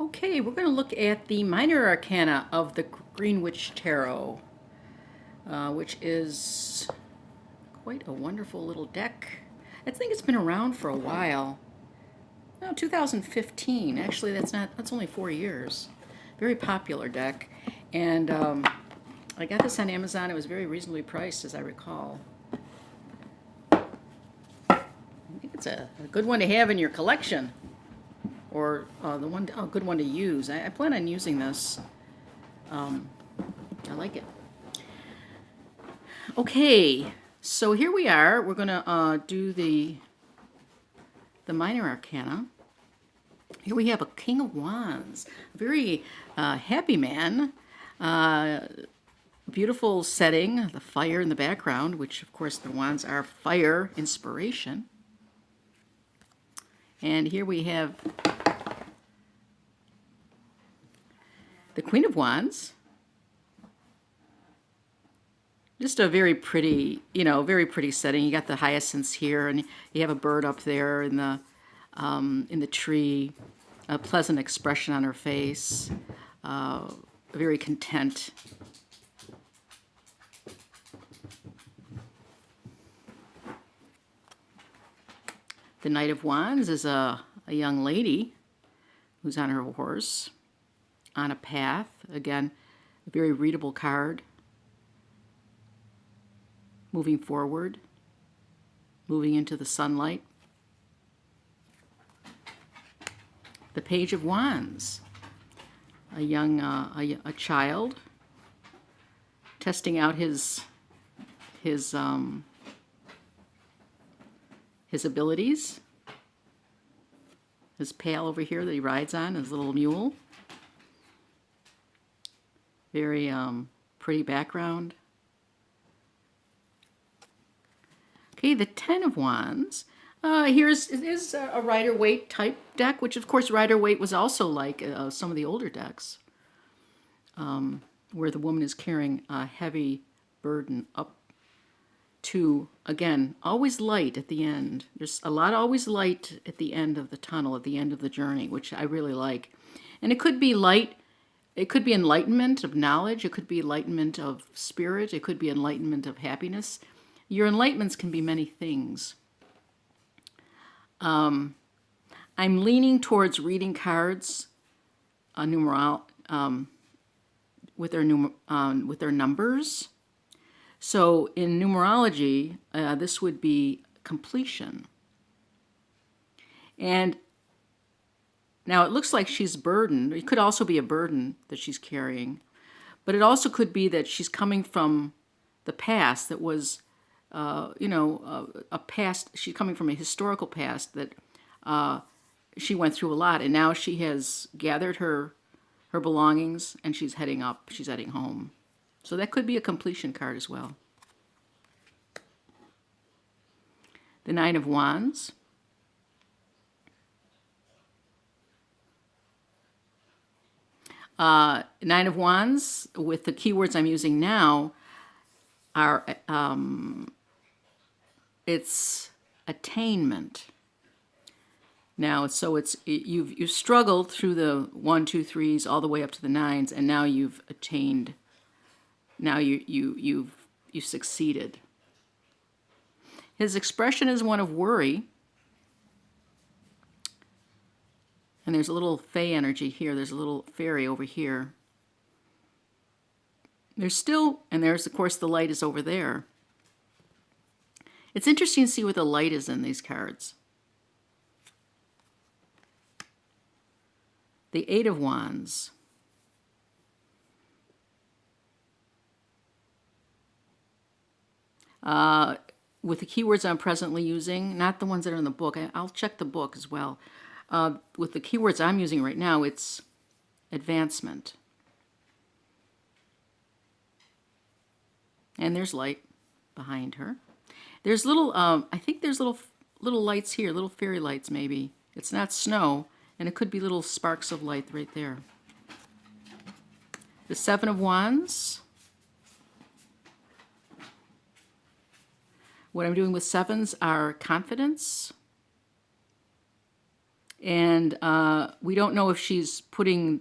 Okay, we're going to look at the minor arcana of the Greenwich Tarot, which is quite a wonderful little deck. I think it's been around for a while. No, 2015. Actually, that's only 4 years. Very popular deck. And I got this on Amazon. It was very reasonably priced, as I recall. I think it's a good one to have in your collection. Or a good one to use. I plan on using this. I like it. Okay, so here we are. We're going to do the minor arcana. Here we have a King of Wands, a very happy man. Beautiful setting, the fire in the background, which of course the wands are fire inspiration. And here we have the Queen of Wands. Just a very pretty, very pretty setting. You got the hyacinths here, and you have a bird up there in the tree. A pleasant expression on her face. Very content. The Knight of Wands is a young lady who's on her horse, on a path. Again, a very readable card. Moving forward, moving into the sunlight. The Page of Wands, a young, a child, testing out his abilities. His pail over here that he rides on, his little mule. Very pretty background. Okay, the Ten of Wands. It is a Rider-Waite type deck, which of course Rider-Waite was also like some of the older decks, where the woman is carrying a heavy burden up to, again, always light at the end. There's a lot always light at the end of the tunnel, at the end of the journey, which I really like. And it could be light, it could be enlightenment of knowledge, it could be enlightenment of spirit, it could be enlightenment of happiness. Your enlightenments can be many things. I'm leaning towards reading cards, with their numbers. So in numerology, this would be completion. And now it looks like she's burdened. It could also be a burden that she's carrying, but it also could be that she's coming from the past that was a past. She's coming from a historical past that she went through a lot, and now she has gathered her belongings and she's heading up. She's heading home. So that could be a completion card as well. The Nine of Wands. Nine of Wands, with the keywords I'm using now, are it's attainment. Now, so you've struggled through the 1, 2, 3s all the way up to the 9s, and now you've attained. Now you've succeeded. His expression is one of worry, and there's a little fey energy here. There's a little fairy over here. There's still, and there's of course the light is over there. It's interesting to see where the light is in these cards. The Eight of Wands. With the keywords I'm presently using, not the ones that are in the book. I'll check the book as well. With the keywords I'm using right now, it's advancement. And there's light behind her. There's little, I think there's little lights here, little fairy lights maybe. It's not snow, and it could be little sparks of light right there. The Seven of Wands. What I'm doing with sevens are confidence, And we don't know if she's putting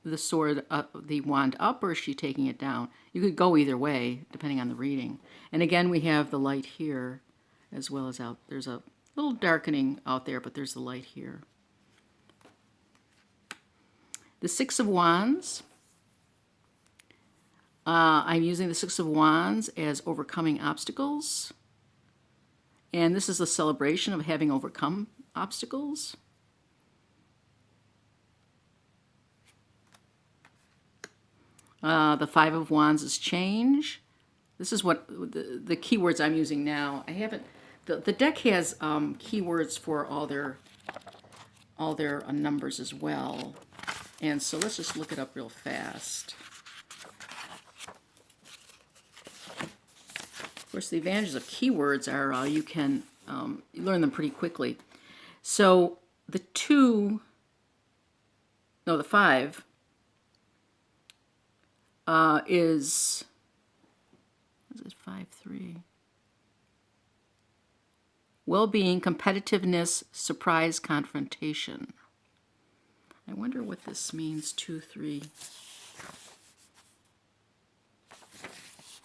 the sword up, the wand up, or is she taking it down. You could go either way, depending on the reading. And again, we have the light here, as well as out. There's a little darkening out there, but there's the light here. The Six of Wands. I'm using the Six of Wands as overcoming obstacles. And this is a celebration of having overcome obstacles. The Five of Wands is change. This is what the keywords I'm using now. I haven't. The deck has keywords for all their numbers as well, and so let's just look it up real fast. Of course, the advantages of keywords are you can you learn them pretty quickly. So the five is 5-3. Well-being, competitiveness, surprise, confrontation. I wonder what this means, 2-3.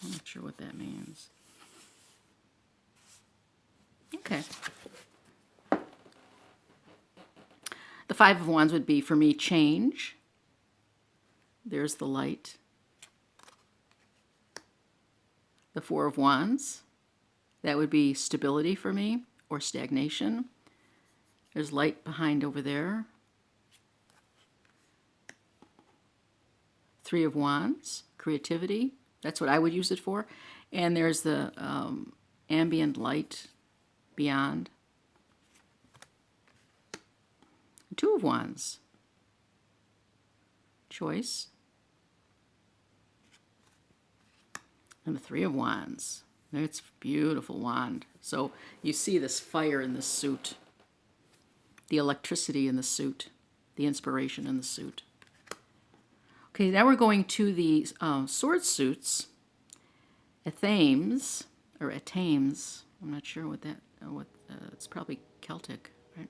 I'm not sure what that means. Okay. The Five of Wands would be, for me, change. There's the light. The Four of Wands, that would be stability for me, or stagnation. There's light behind over there. Three of Wands, creativity. That's what I would use it for. And there's the ambient light beyond. Two of Wands, choice. And the Three of Wands. It's a beautiful wand. So you see this fire in the suit, the electricity in the suit, the inspiration in the suit. Okay, now we're going to the sword suits. Athames, or Atames. I'm not sure what that. It's probably Celtic, right?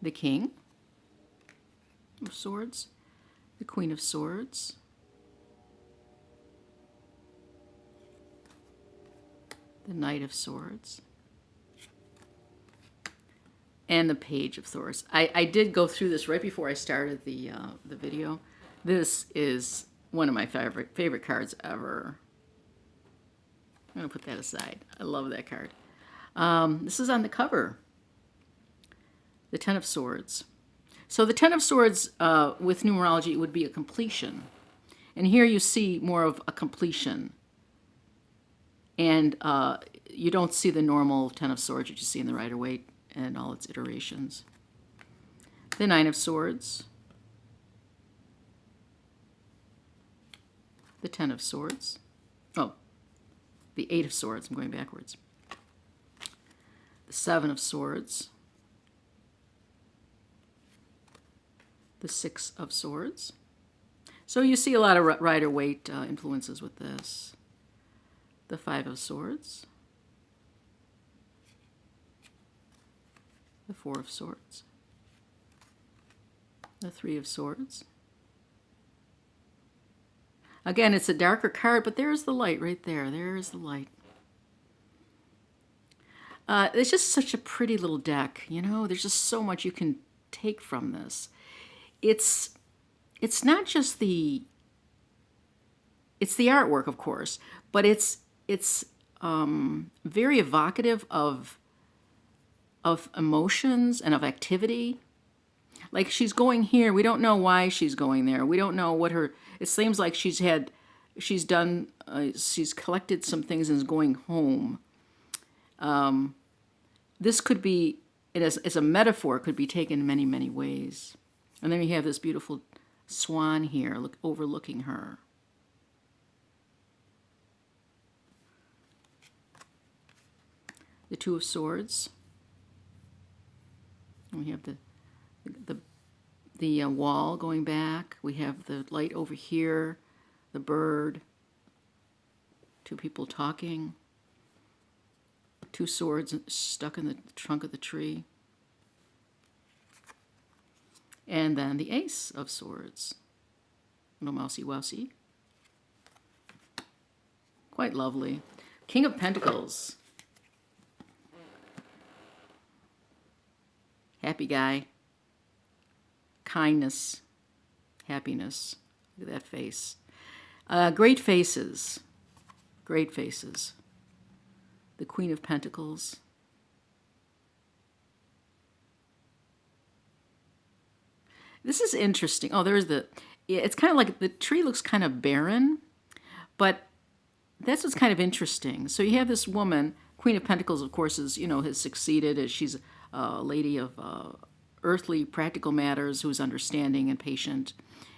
The King of Swords, the Queen of Swords. The Knight of Swords, and the Page of Swords. I did go through this right before I started the video. This is one of my favorite cards ever. I'm going to put that aside. I love that card. This is on the cover. The Ten of Swords. So the Ten of Swords with numerology would be a completion. And here you see more of a completion. And you don't see the normal Ten of Swords that you see in the Rider-Waite and all its iterations. The Nine of Swords. The Ten of Swords. Oh, the Eight of Swords. I'm going backwards. The Seven of Swords. The Six of Swords. So you see a lot of Rider-Waite influences with this. The Five of Swords. The Four of Swords. The Three of Swords. Again, it's a darker card, but there's the light right there. There's the light. It's just such a pretty little deck, you know. There's just so much you can take from this. It's not just the artwork, of course, but it's very evocative of emotions and of activity. Like she's going here. We don't know why she's going there. We don't know what her. It seems like she's collected some things and is going home. This could be, as a metaphor, could be taken many, many ways. And then you have this beautiful swan here, overlooking her. The Two of Swords. And we have the wall going back. We have the light over here, the bird, two people talking, two swords stuck in the trunk of the tree. And then the Ace of Swords. Little mousy wousy. Quite lovely. King of Pentacles. Happy guy. Kindness. Happiness. Look at that face. Great faces. Great faces. The Queen of Pentacles. This is interesting. Oh, there's the... It's kind of like the tree looks kind of barren, but that's what's kind of interesting. So you have this woman, Queen of Pentacles, of course, is, has succeeded as she's a lady of earthly, practical matters who's understanding and patient.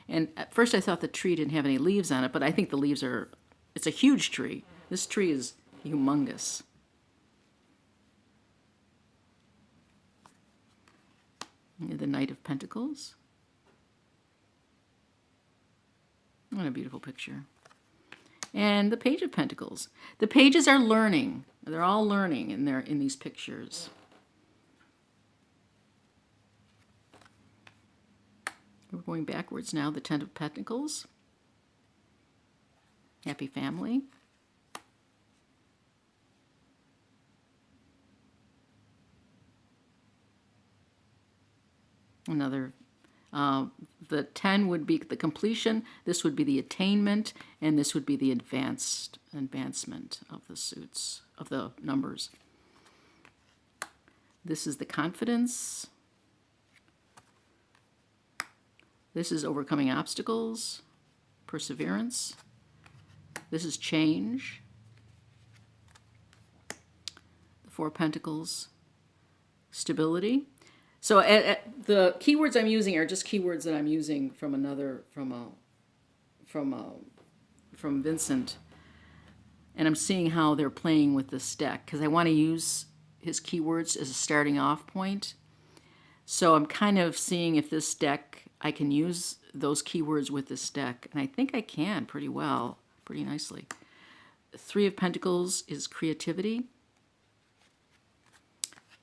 And at first I thought the tree didn't have any leaves on it, but I think the leaves are... It's a huge tree. This tree is humongous. The Knight of Pentacles. What a beautiful picture. And the Page of Pentacles. The pages are learning. They're all learning in these pictures. We're going backwards now. The Ten of Pentacles. Happy family. Another, the 10 would be the completion, this would be the attainment, and this would be the advancement of the suits, of the numbers. This is the confidence. This is overcoming obstacles, perseverance. This is change. The Four of Pentacles, stability. So the keywords I'm using are just keywords that I'm using from from Vincent, and I'm seeing how they're playing with this deck because I want to use his keywords as a starting off point. So I'm kind of seeing if this deck, I can use those keywords with this deck, and I think I can pretty well, pretty nicely. Three of Pentacles is creativity.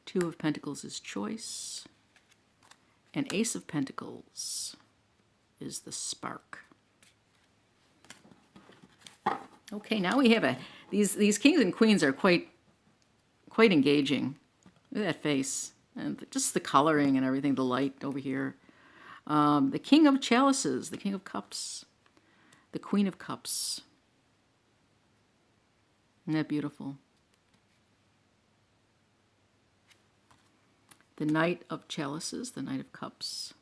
Two of Pentacles is choice. And Ace of Pentacles is the spark. Okay, now we have these kings and queens are quite engaging. Look at that face. And just the coloring and everything, the light over here. The King of Chalices, the King of Cups, the Queen of Cups. Isn't that beautiful? The Knight of Chalices, the Knight of Cups.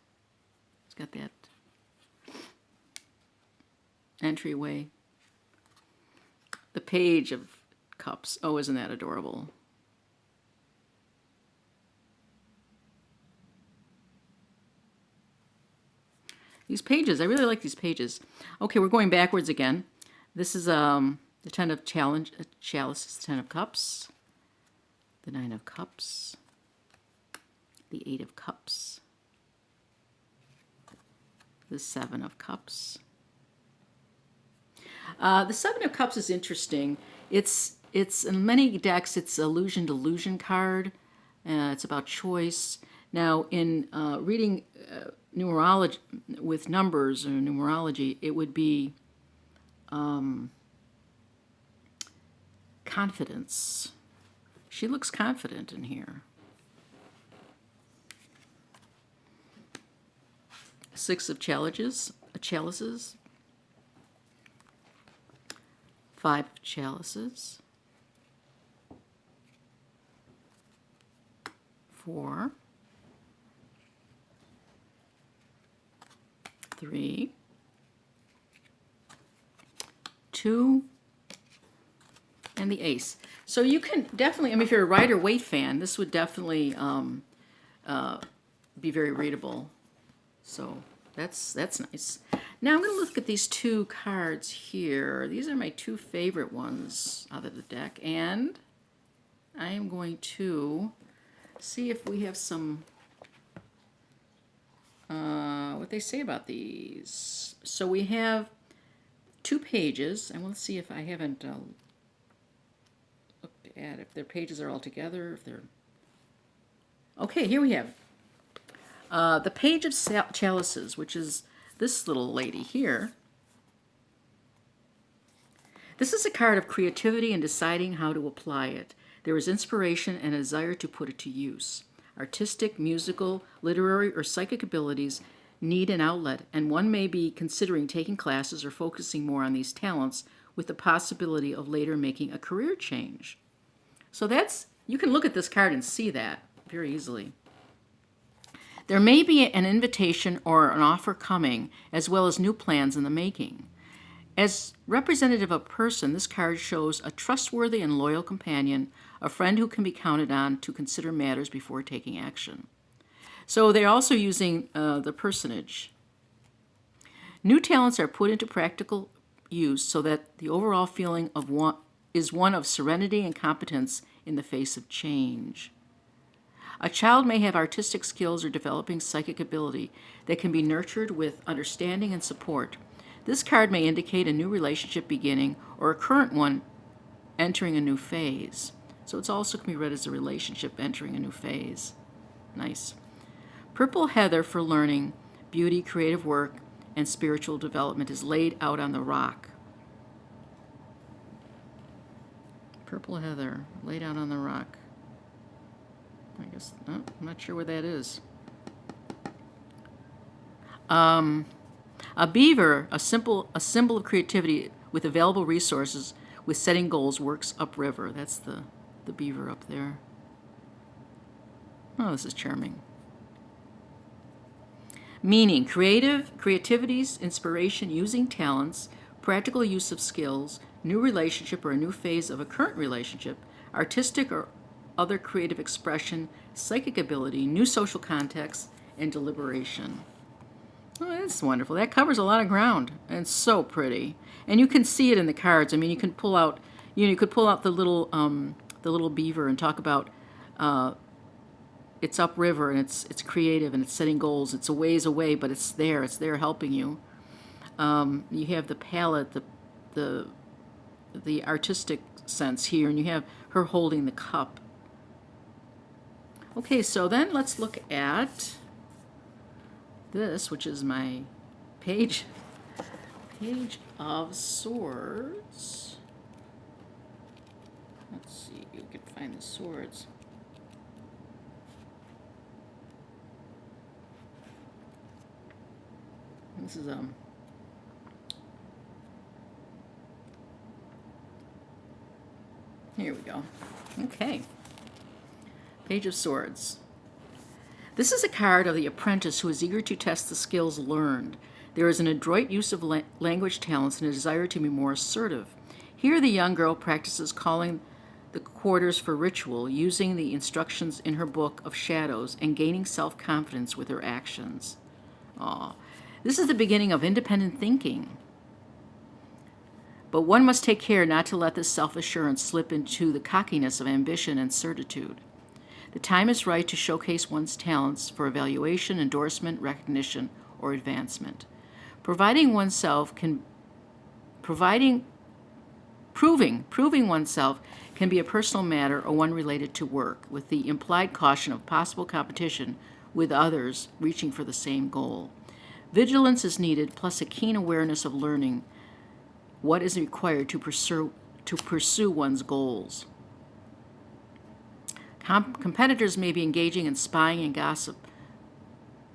It's got that entryway. The Page of Cups. Oh, isn't that adorable? These pages, I really like these pages. Okay, we're going backwards again. This is the Ten of Chalices, Ten of Cups, the Nine of Cups, the Eight of Cups, the Seven of Cups. The Seven of Cups is interesting. It's in many decks, it's illusion delusion card. It's about choice. Now, in reading numerology with numbers or numerology, it would be confidence. She looks confident in here. Six of chalices. Five of chalices. Four. 3, 2, and the Ace. So you can definitely, I mean, if you're a Rider-Waite fan, this would definitely be very readable. So that's nice. Now I'm going to look at these two cards here. These are my two favorite ones out of the deck, and I am going to see if we have some what they say about these. So we have two pages. I want to see if I haven't looked at if their pages are all together. If they're okay, here we have The Page of Chalices, which is this little lady here. This is a card of creativity and deciding how to apply it. There is inspiration and a desire to put it to use. Artistic, musical, literary, or psychic abilities need an outlet, and one may be considering taking classes or focusing more on these talents with the possibility of later making a career change. So you can look at this card and see that very easily. There may be an invitation or an offer coming, as well as new plans in the making. As representative of a person, this card shows a trustworthy and loyal companion, a friend who can be counted on to consider matters before taking action. So they're also using the personage. New talents are put into practical use so that the overall feeling of one of serenity and competence in the face of change. A child may have artistic skills or developing psychic ability that can be nurtured with understanding and support. This card may indicate a new relationship beginning or a current one entering a new phase. So it's also can be read as a relationship entering a new phase. Nice. Purple heather for learning, beauty, creative work, and spiritual development is laid out on the rock. Purple heather laid out on the rock. I guess, I'm not sure where that is. A beaver, a symbol of creativity with available resources with setting goals, works upriver. That's the beaver up there. Oh, this is charming. Meaning, creativities, inspiration, using talents, practical use of skills, new relationship or a new phase of a current relationship, artistic or other creative expression, psychic ability, new social context, and deliberation. Oh, that's wonderful. That covers a lot of ground, and it's so pretty. And you can see it in the cards. I mean, you can pull out, you could pull out the little beaver and talk about it's upriver and it's creative and it's setting goals. It's a ways away, but it's there. It's there helping you. You have the palette, the artistic sense here, and you have her holding the cup. Okay, so then let's look at this, which is my page of swords. Let's see, you can find the swords. This is here we go. Okay. Page of Swords. This is a card of the apprentice who is eager to test the skills learned. There is an adroit use of language talents and a desire to be more assertive. Here the young girl practices calling the quarters for ritual, using the instructions in her book of shadows, and gaining self-confidence with her actions. This is the beginning of independent thinking. But one must take care not to let this self-assurance slip into the cockiness of ambition and certitude. The time is right to showcase one's talents for evaluation, endorsement, recognition, or advancement. Proving oneself can be a personal matter or one related to work, with the implied caution of possible competition with others reaching for the same goal. Vigilance is needed, plus a keen awareness of learning what is required to pursue one's goals. Competitors may be engaging in spying and gossip,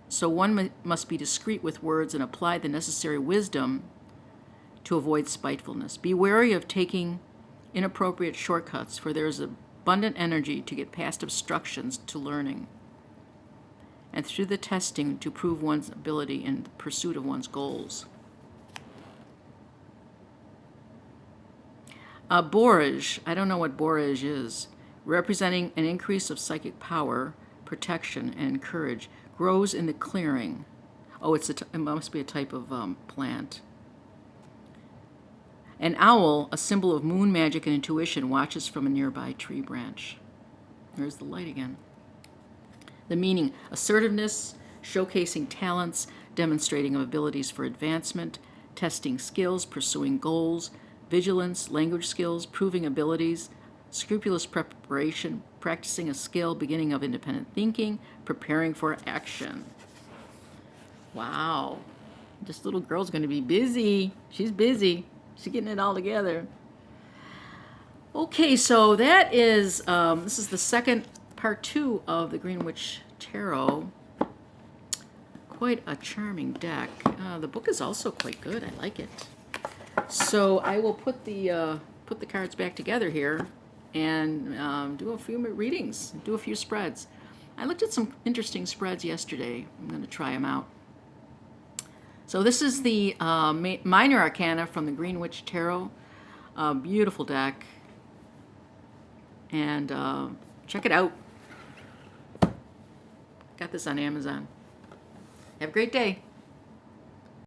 so one must be discreet with words and apply the necessary wisdom to avoid spitefulness. Be wary of taking inappropriate shortcuts, for there is abundant energy to get past obstructions to learning, and through the testing to prove one's ability in the pursuit of one's goals. Borage, I don't know what borage is, representing an increase of psychic power, protection, and courage, grows in the clearing. Oh, it must be a type of plant. An owl, a symbol of moon magic and intuition, watches from a nearby tree branch. There's the light again. The meaning: assertiveness, showcasing talents, demonstrating abilities for advancement, testing skills, pursuing goals, vigilance, language skills, proving abilities, scrupulous preparation, practicing a skill, beginning of independent thinking, preparing for action. Wow. This little girl's going to be busy. She's busy. She's getting it all together. Okay, so that is, this is the second part 2 of the Green Witch Tarot. Quite a charming deck. The book is also quite good. I like it. So I will put the cards back together here and do a few readings, do a few spreads. I looked at some interesting spreads yesterday. I'm going to try them out. So this is the Minor Arcana from the Green Witch Tarot. Beautiful deck. And check it out. Got this on Amazon. Have a great day.